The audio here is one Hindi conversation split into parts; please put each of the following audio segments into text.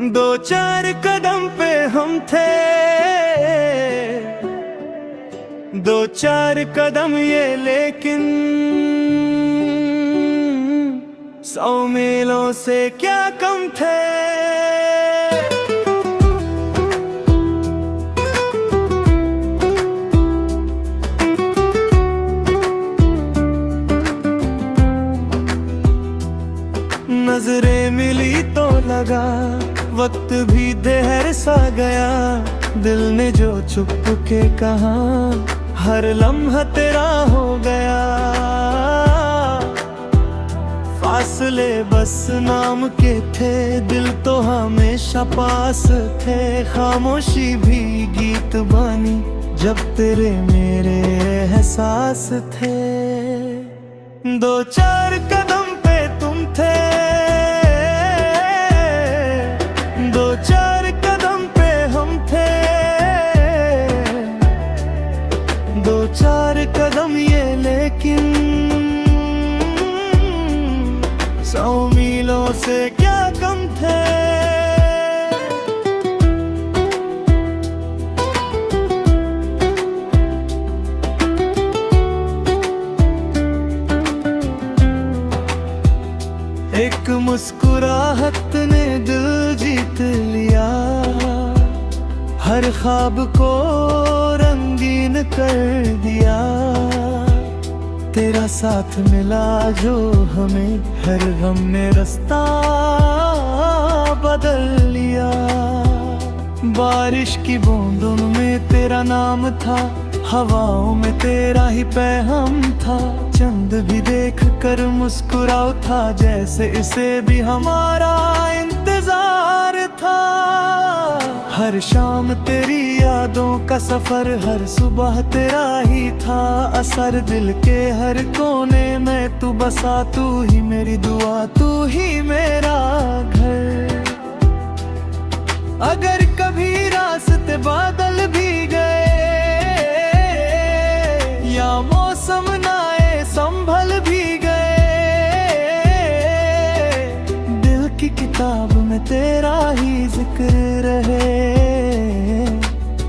दो चार कदम पे हम थे, दो चार कदम ये लेकिन 100 मीलों से क्या कम थे। नजरें मिली तो लगा वक्त भी देर सा गया, दिल ने जो चुप के कहा हर लम्हा तेरा हो गया। फासले बस नाम के थे, दिल तो हमेशा पास थे। खामोशी भी गीत बनी जब तेरे मेरे एहसास थे। दो चार कदम पे तुम थे, दो चार कदम पे हम थे, दो चार कदम ये लेकिन 100 मीलों से क्या कम थे। एक मुस्कुराहट ने दिल जीत लिया, हर ख्वाब को रंगीन कर दिया। तेरा साथ मिला जो हमें हर गम ने रास्ता बदल लिया। बारिश की बूंदों में तेरा नाम था, हवाओं में तेरा ही पैगाम था। चंद भी देख कर मुस्कुरा था, जैसे इसे भी हमारा इंतजार था। हर शाम तेरी यादों का सफर, हर सुबह तेरा ही था असर। दिल के हर कोने में तू बसा, तू ही मेरी दुआ, तू ही मेरा घर। अगर कभी रास्ते बादल भी गए या मौसम नाए संभल भी गए, दिल की किताब में तेरा ही जिक्र रहे।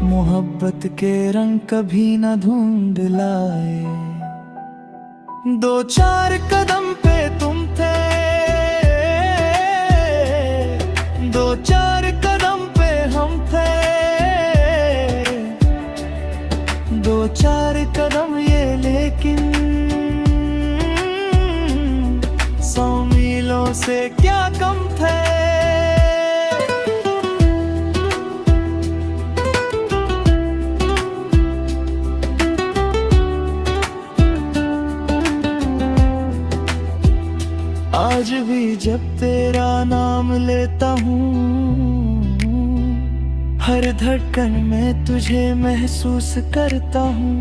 मोहब्बत के रंग कभी न धुंधलाए। दो चार कदम पे तुम थे, दो चार कदम पे हम थे, दो चार कदम ये लेकिन 100 मीलों से क्या कम थे। आज भी जब तेरा नाम लेता हूँ, हर धड़कन में तुझे महसूस करता हूँ।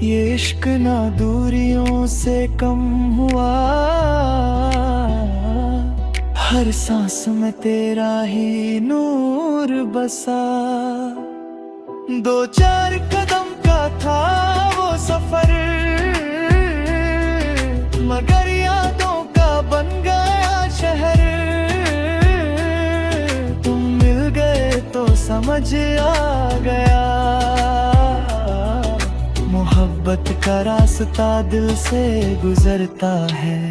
ये इश्क ना दूरियों से कम हुआ, हर सांस में तेरा ही नूर बसा। दो चार कदम का था वो सफर, मगर यादों का बन गया शहर। तुम मिल गए तो समझ आ गया, मोहब्बत का रास्ता दिल से गुजरता है।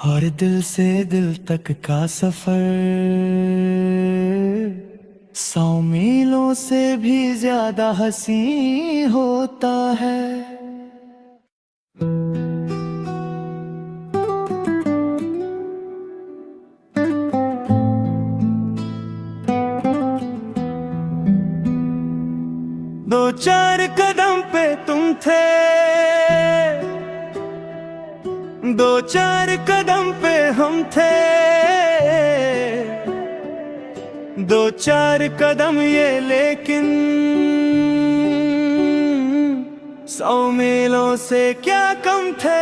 और दिल से दिल तक का सफर 100 मीलों से भी ज्यादा हंसी होता है। दो चार कदम पे तुम थे, दो चार कदम पे हम थे, दो चार कदम ये लेकिन 100 मीलों से क्या कम थे।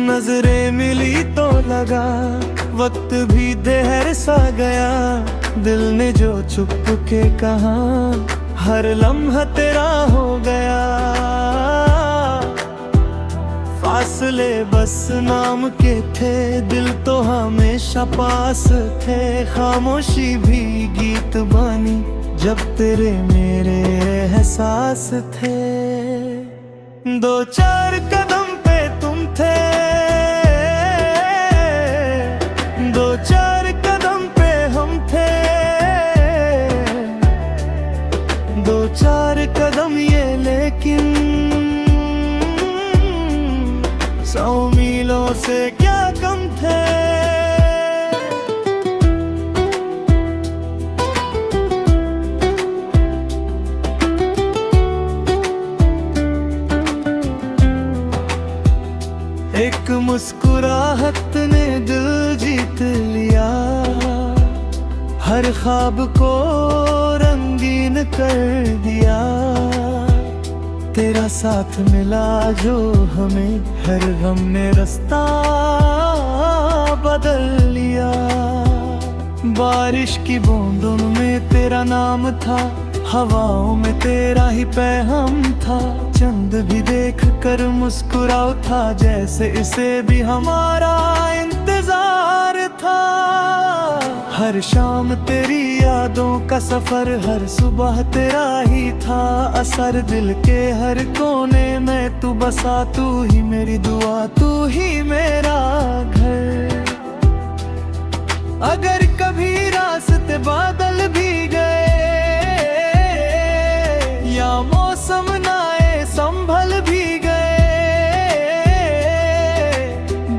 नजरें मिली तो लगा वक्त भी देर सा गया, दिल ने जो चुप के कहा, हर लम्हा तेरा हो गया। फासले बस नाम के थे, दिल तो हमेशा पास थे। खामोशी भी गीत बनी जब तेरे मेरे एहसास थे। दो चार कदम पे तुम थे, दो चार कदम पे हम थे। दो चार कदम ये लेकिन 100 मीलों से क्या कम थे। एक मुस्कुराहट ने दिल जीत लिया, हर ख्वाब को रंगीन कर दिया। तेरा साथ मिला जो हमें, हर गम ने रास्ता बदल लिया। बारिश की बूंदों में तेरा नाम था, हवाओं में तेरा ही पैगाम था। चंद भी देख कर मुस्कुरा था, जैसे इसे भी हमारा इंतजार था। हर शाम तेरी यादों का सफर, हर सुबह तेरा ही था असर। दिल के हर कोने में तू बसा, तू ही मेरी दुआ, तू ही मेरा घर। अगर कभी रास्ते बादल भी गए या मौसम नाए संभल भी गए,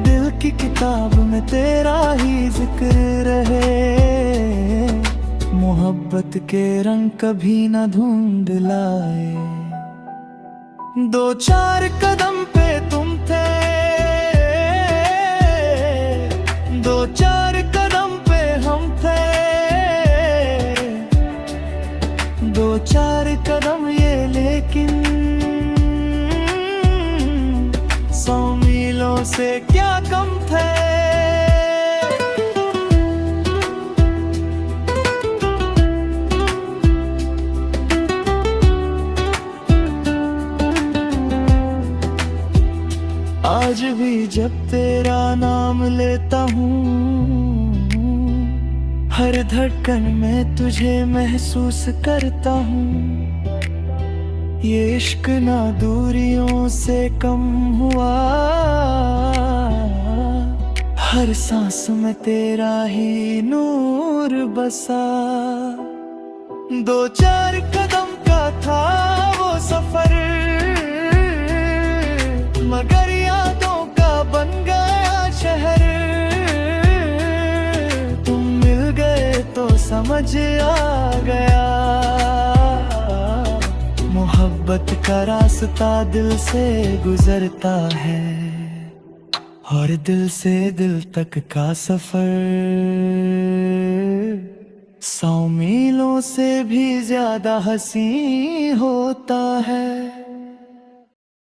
दिल की किताब में तेरा ही जिक्र रहे। मोहब्बत के रंग कभी न धुंधलाए। दो चार कदम पे तुम थे, दो चार कदम पे हम थे। दो चार कदम ये लेकिन 100 मीलों से क्या कम थे। आज भी जब तेरा नाम लेता हूँ, हर धड़कन में तुझे महसूस करता हूँ। ये इश्क ना दूरियों से कम हुआ, हर सांस में तेरा ही नूर बसा। दो चार कदम का था वो सफर, मगर यादों का बन गया शहर। तुम मिल गए तो समझ आ गया, मोहब्बत का रास्ता दिल से गुजरता है। और दिल से दिल तक का सफर 100 मीलों से भी ज्यादा हसीन होता है।